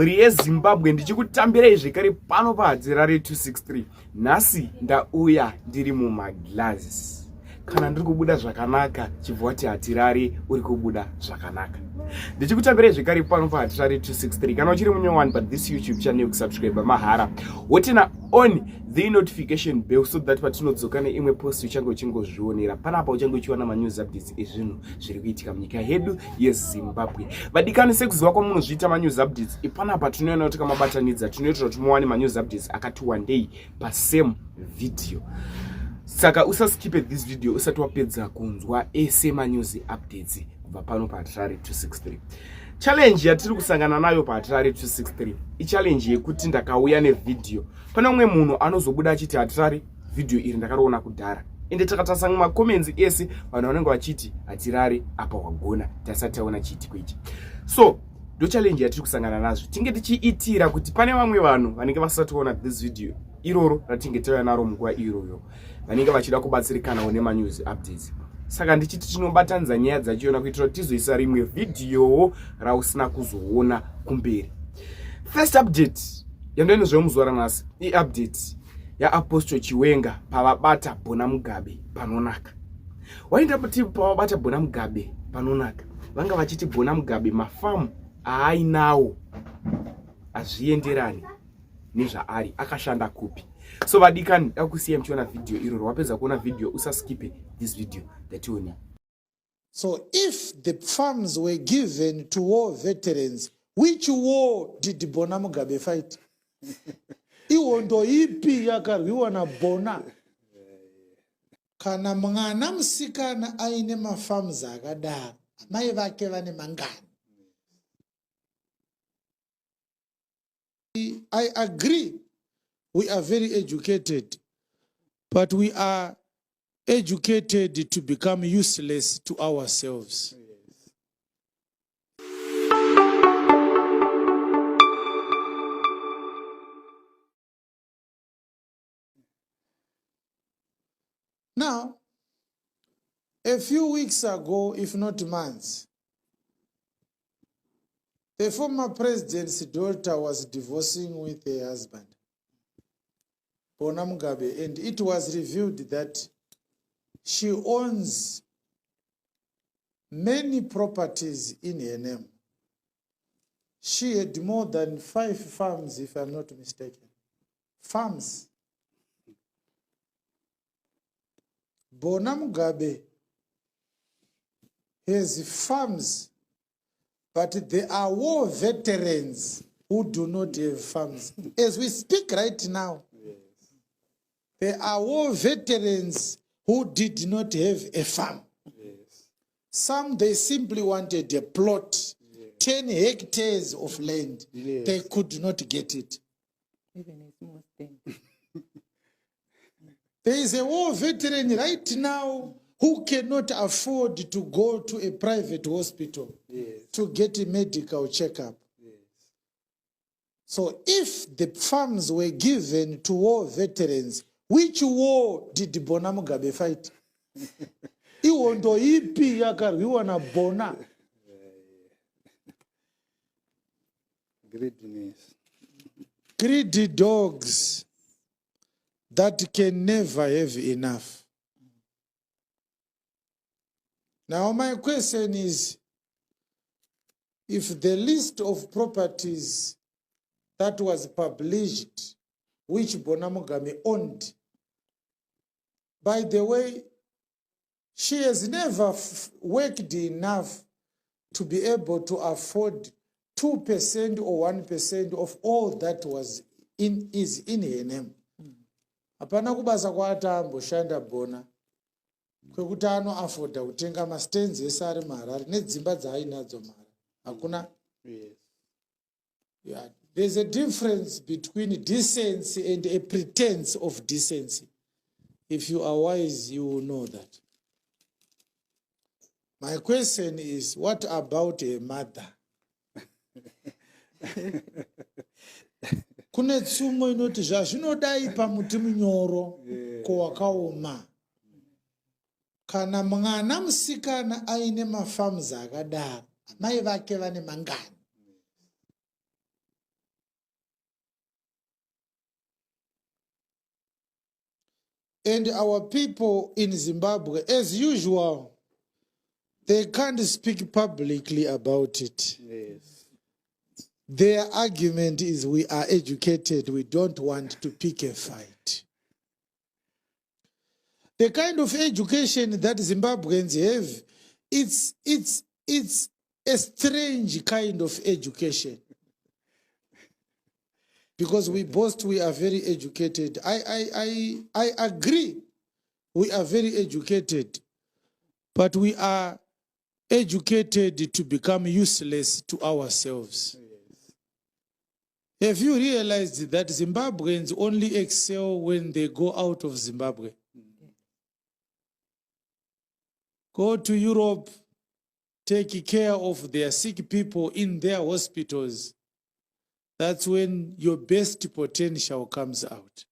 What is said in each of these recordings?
mhuri yeZimbabwe ndichikutambirei zvekare pano pahadzira re263. Nhasi ndauya ndiri mumaglass. Kana ndiri kubuda zvakanaka chibva wati hatirari uri kubuda zvakanaka. Ndichikutambirei zvekare pano pahadzira re263. Kana uchiri munyowani pa this YouTube channel kusubscribe mahara. Wotina on the notification bell so that patinodzoka neimwe post uchange uchingozvionera. Panapa uchange uchiwana manews updates ezvinhu zviri kuitika munyika yedu yeZimbabwe. Vadikani sekuziva kwamunozviita manews updates. Ipanapa tinoona kuti kamabatanidza tinoitira kuti muwane manews updates akati one day pa same video. Saka usaskipe this video usati wapedza kunzwa ese manews updates kubva pano pahadzira re263. Challenge yatiri kusangana nayo pahadzira re263 ichallenge yekuti ndakauya nevideo. Pana umwe munhu anozobuda achiti hatirari video iri ndakaroona kudhara. Ende takatasanga macomments ese vanhu vanenge vachiti hatirari apa wagona tasati taona chiitiko ichi. So ndo challenge yatiri kusangana nazvo. Tinge tichiitira kuti pane vamwe vanhu vanenge vasati vaona this video iroro ratinge tauya naro munguva iyoyo vanenge vachida kubatsirikanawo nemanews updates. Saka ndichiti tinobatanidza nyaya dzachiona kuitira kuti tizoisa rimwe video rausina kuzoona kumberi. First update yandoinozve muzuva ranhasi iupdate yaApostle Chiwenga pavabata Bona Mugabe panonaka. Waenda kuti pavabata Bona Mugabe panonaka vanga vachiti Bona Mugabe mafamu aainawo hazvienderani nezvaari akashanda kupi. So vadikani dakusiya mchiona video iroro wapedza kuona video usaskipe this video ndatione. So if the farms were given to war veterans, which war did Bona Mugabe fight? Iwondo ipi yakarwiwa na Bona. Kana mwana musikana aine mafarms akadaro mai vake vane mangani. I agree we are very educated, but we are educated to become useless to ourselves. Now, a few weeks ago, if not months, the former president's daughter was divorcing with her husband, Bona Mugabe, and it was revealed that she owns many properties in her name. She had more than 5 farms, if I'm not mistaken. Farms. Bona Mugabe has farms, but there are war veterans who do not have farms. As we speak right now, there are war veterans who did not have a farm. Yes. Some, they simply wanted a plot, 10 hectares of land. Yes. They could not get it. Even a small thing. There is a war veteran right now who cannot afford to go to a private hospital to get a medical checkup. Yes. So if the farms were given to war veterans, which war did Bona Mugabe fight? Iwondo ipi yakarwiwa na Bona. Greediness. Greedy dogs that can never have enough. Now my question is, if the list of properties that was published, which Bona Mugabe owned, by the way, she has never worked enough to be able to afford 2% or 1% of all that was is in her name. Hapana kubasa kwa atamboshanda Bona kwekuti anoafoda kutenga mastenzi ese ari Harare nedzimba dzaainadzo mara. Hakuna. Yes. Yeah. There's a difference between decency and a pretense of decency. If you are wise, you will know that. My question is, what about a mother? Kune tsumo inoti zvazvinodai pamuti munyoro ko wakaoma. Kana mwana musikana aine mafarms akadaro mai vake vane mangani. And our people in Zimbabwe, as usual, they can't speak publicly about it. Yes. Their argument is we are educated, we don't want to pick a fight. The kind of education that Zimbabweans have, it's a strange kind of education. Because we boast we are very educated. I agree, we are very educated, but we are educated to become useless to ourselves. Yes. Have you realized that Zimbabweans only excel when they go out of Zimbabwe? Go to Europe, take care of their sick people in their hospitals. That's when your best potential comes out.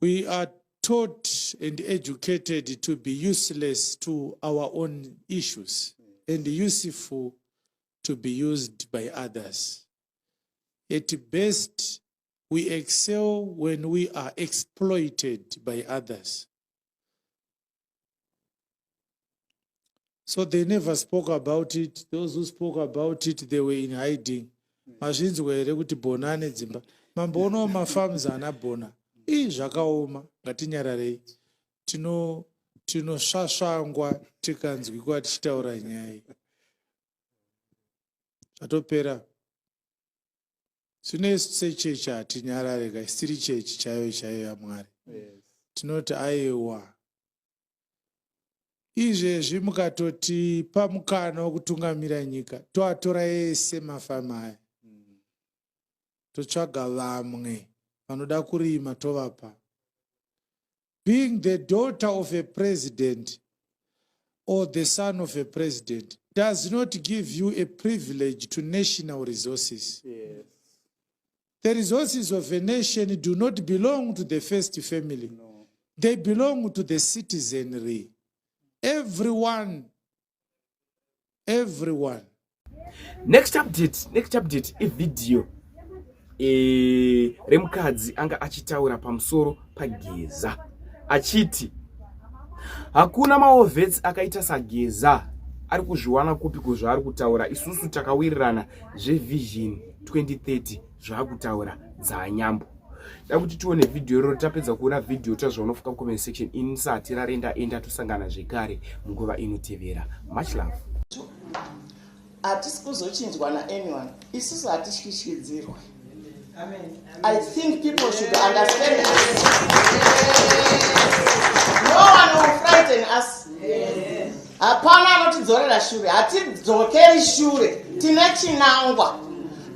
We are taught and educated to be useless to our own issues and useful to be used by others. At best, we excel when we are exploited by others. So they never spoke about it. Those who spoke about it, they were in hiding. Mazvinzwa here kuti Bona ane dzimba. Mamboona mafarms ana Bona. Zvakaoma, ngatinyararei. Tinosvasvangwa tikanzwi kwa tichitaura nyaya. Zvatopera. Zvino sechechi hatinyarare ka isiri chechi chaiyo yaMwari. Tinoti aiwa. Izvezvi mukatoti pamukana wokutungamira nyika, toatora ese mafamu aya. Totsvaga vamwe vanoda kurima tovapa. Being the daughter of a president or the son of a president does not give you a privilege to national resources. Yes. The resources of a nation do not belong to the first family. No. They belong to the citizenry. Everyone. Next update video remukadzi anga achitaura pamusoro paGeza achiti hakuna maovhets akaita saGeza ari kuzviwana kupi kuzvaari kutaura. Isusu takawirirana zvevision 2030 zvaakutaura dzanyambo. Da kuti tione video iro tapedza kuona video tazvaonofuka comment section insati rarenda tosangana zvekare munguva inotevera. Much love. Hatisi kuzochinjwa anyone. Isusu hatishikishiridzirwe. Amen. I think people should understand this. No one will frighten us. Hapana anotidzorera shure. Hatidzokeri shure. Tine chinangwa.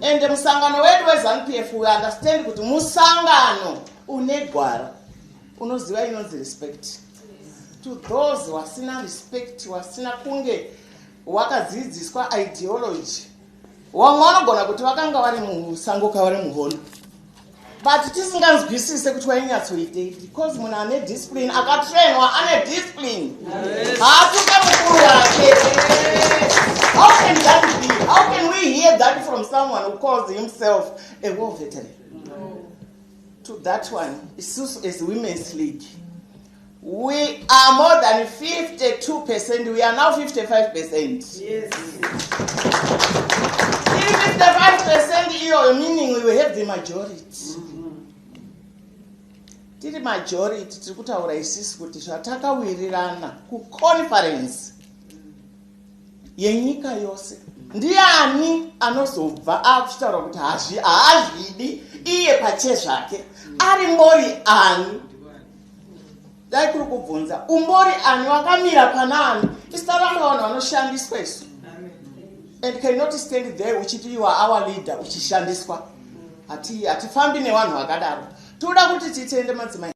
And musangano wedu weZANU-PF we understand kuti musangano une gwara. Unoziva inonzi respect. To those wasina respect, wasina kunge wakadzidziswa ideology. Wamwe vanogona kuti vakanga vari musango kavari muhono. But tisinganzwisise kuti wainyatsoitei because munhu ane discipline akatrainwa ane discipline. Haatuke mukuru wake. How can that be? How can we hear that from someone who calls himself a war veteran? No. To that one, Isusu is Women's League. We are more than 52%. We are now 55%. Yes. 55% meaning we will have the majority. Tiri majority tiri kutaura isisi kuti zvatakawirirana kuconference yenyika yose. Ndiani anozobva akuchitaura kuti haazvidi iye pache zvake ari mbori ani. Dai kuri kubvunza umbori ani wakamira pana ani. Isaramba vanhu vanoshandiswa isu. And cannot stand there uchiti you are our leader uchishandiswa. Hatifambi nevanhu vakadaro. Toda kuti titende madzimai.